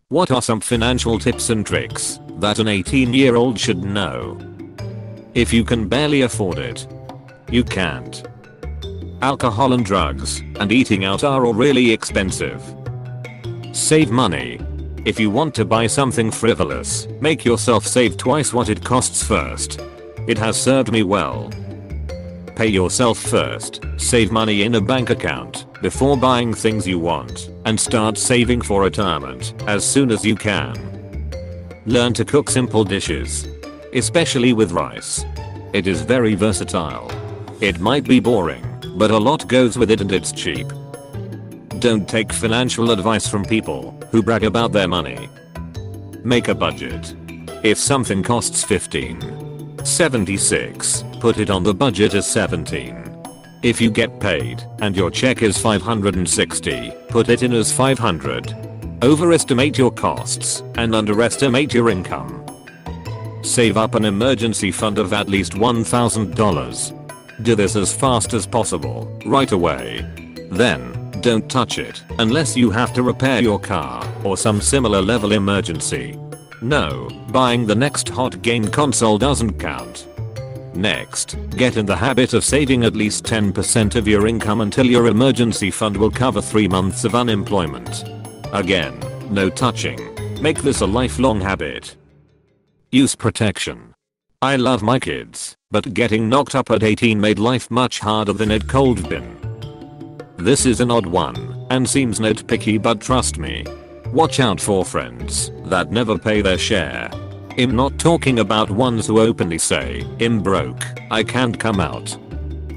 What are some financial tips and tricks that an 18-year-old should know? If you can barely afford it, you can't. Alcohol and drugs and eating out are all really expensive. Save money. If you want to buy something frivolous, make yourself save twice what it costs first. It has served me well. Pay yourself first, save money in a bank account before buying things you want, and start saving for retirement as soon as you can. Learn to cook simple dishes, especially with rice. It is very versatile. It might be boring, but a lot goes with it and it's cheap. Don't take financial advice from people who brag about their money. Make a budget. If something costs $15.76, put it on the budget as $17. If you get paid and your check is $560, put it in as $500. Overestimate your costs and underestimate your income. Save up an emergency fund of at least $1,000. Do this as fast as possible, right away. Then, don't touch it unless you have to repair your car or some similar level emergency. No, buying the next hot game console doesn't count. Next, get in the habit of saving at least 10% of your income until your emergency fund will cover 3 months of unemployment. Again, no touching. Make this a lifelong habit. Use protection. I love my kids, but getting knocked up at 18 made life much harder than it could have been. This is an odd one, and seems nitpicky, but trust me. Watch out for friends that never pay their share. I'm not talking about ones who openly say, "I'm broke, I can't come out."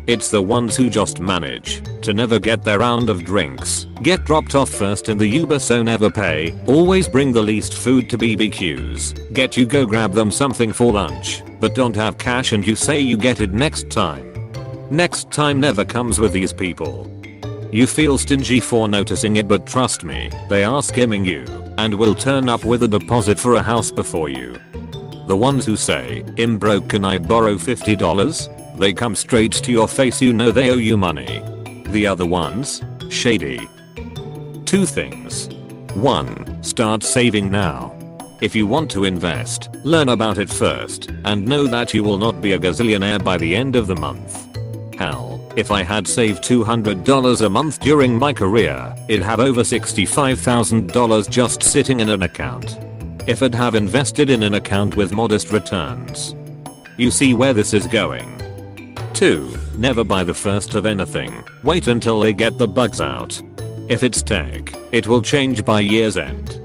It's the ones who just manage to never get their round of drinks, get dropped off first in the Uber so never pay, always bring the least food to BBQs, get you go grab them something for lunch, but don't have cash and you say you get it next time. Next time never comes with these people. You feel stingy for noticing it, but trust me, they are skimming you and will turn up with a deposit for a house before you. The ones who say, "I'm broke, can I borrow $50? They come straight to your face, you know they owe you money. The other ones? Shady. 2 things. 1. Start saving now. If you want to invest, learn about it first and know that you will not be a gazillionaire by the end of the month. Hell, if I had saved $200 a month during my career, it'd have over $65,000 just sitting in an account. If I'd have invested in an account with modest returns. You see where this is going. 2. Never buy the first of anything. Wait until they get the bugs out. If it's tech, it will change by year's end.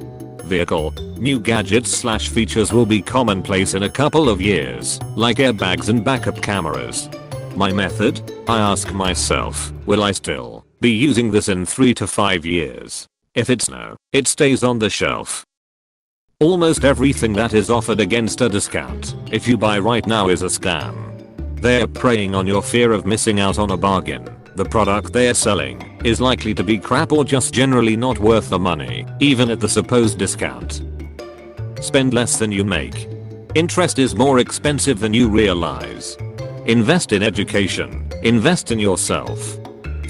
Vehicle, new gadgets/features will be commonplace in a couple of years, like airbags and backup cameras. My method? I ask myself, will I still be using this in 3 to 5 years? If it's no, it stays on the shelf. Almost everything that is offered against a discount, if you buy right now, is a scam. They're preying on your fear of missing out on a bargain. The product they're selling is likely to be crap or just generally not worth the money, even at the supposed discount. Spend less than you make. Interest is more expensive than you realize. Invest in education. Invest in yourself.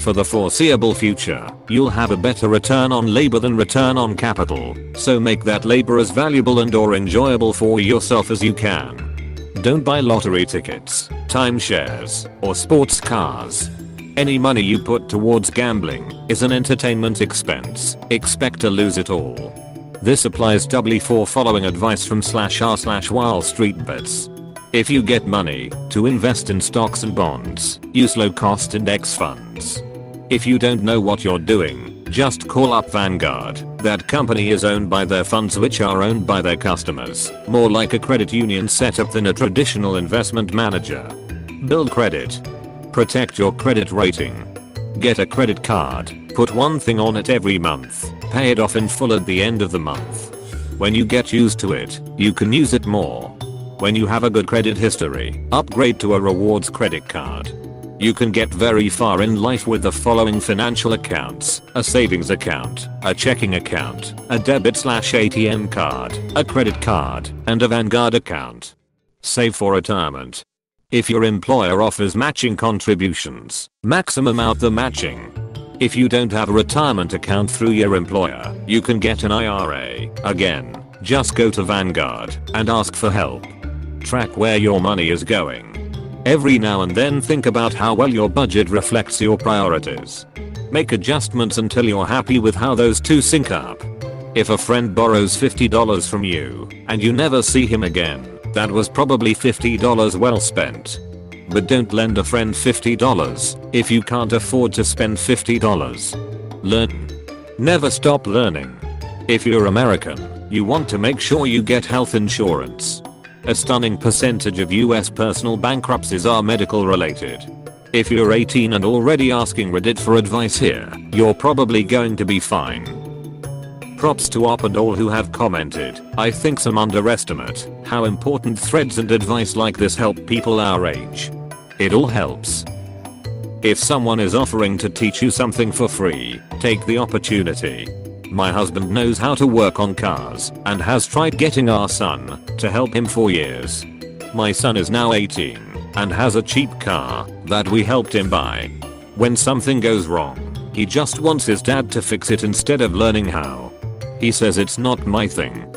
For the foreseeable future, you'll have a better return on labor than return on capital, so make that labor as valuable and/or enjoyable for yourself as you can. Don't buy lottery tickets, timeshares, or sports cars. Any money you put towards gambling is an entertainment expense. Expect to lose it all. This applies doubly for following advice from /r/Wall Street Bets. If you get money to invest in stocks and bonds, use low-cost index funds. If you don't know what you're doing, just call up Vanguard. That company is owned by their funds, which are owned by their customers. More like a credit union setup than a traditional investment manager. Build credit. Protect your credit rating. Get a credit card. Put one thing on it every month. Pay it off in full at the end of the month. When you get used to it, you can use it more. When you have a good credit history, upgrade to a rewards credit card. You can get very far in life with the following financial accounts: a savings account, a checking account, a debit/ATM card, a credit card, and a Vanguard account. Save for retirement. If your employer offers matching contributions, maximum out the matching. If you don't have a retirement account through your employer, you can get an IRA. Again, just go to Vanguard and ask for help. Track where your money is going. Every now and then think about how well your budget reflects your priorities. Make adjustments until you're happy with how those two sync up. If a friend borrows $50 from you and you never see him again, that was probably $50 well spent. But don't lend a friend $50 if you can't afford to spend $50. Learn. Never stop learning. If you're American, you want to make sure you get health insurance. A stunning percentage of US personal bankruptcies are medical related. If you're 18 and already asking Reddit for advice here, you're probably going to be fine. Props to Op and all who have commented. I think some underestimate how important threads and advice like this help people our age. It all helps. If someone is offering to teach you something for free, take the opportunity. My husband knows how to work on cars and has tried getting our son to help him for years. My son is now 18 and has a cheap car that we helped him buy. When something goes wrong, he just wants his dad to fix it instead of learning how. He says it's not my thing.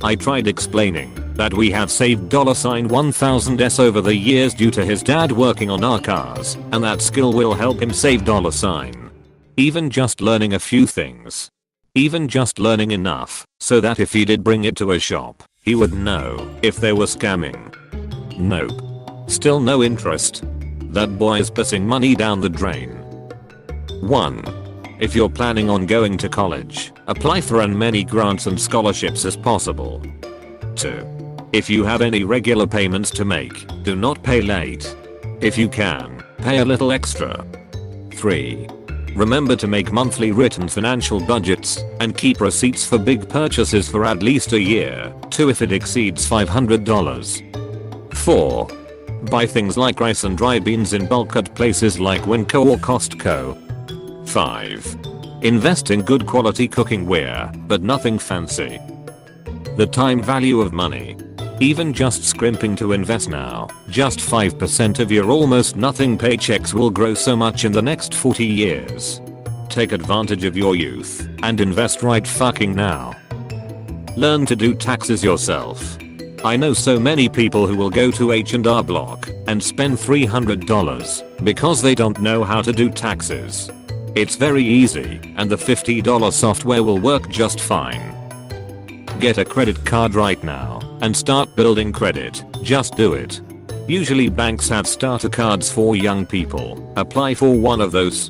I tried explaining that we have saved $1000s over the years due to his dad working on our cars, and that skill will help him save $. Even just learning a few things. Even just learning enough so that if he did bring it to a shop, he would know if they were scamming. Nope. Still no interest. That boy is pissing money down the drain. 1. If you're planning on going to college, apply for as many grants and scholarships as possible. 2. If you have any regular payments to make, do not pay late. If you can, pay a little extra. 3. Remember to make monthly written financial budgets and keep receipts for big purchases for at least a year, 2 if it exceeds $500. 4. Buy things like rice and dry beans in bulk at places like Winco or Costco. 5. Invest in good quality cooking wear, but nothing fancy. The time value of money. Even just scrimping to invest now, just 5% of your almost nothing paychecks will grow so much in the next 40 years. Take advantage of your youth and invest right fucking now. Learn to do taxes yourself. I know so many people who will go to H&R Block and spend $300 because they don't know how to do taxes. It's very easy and the $50 software will work just fine. Get a credit card right now and start building credit. Just do it. Usually banks have starter cards for young people. Apply for one of those.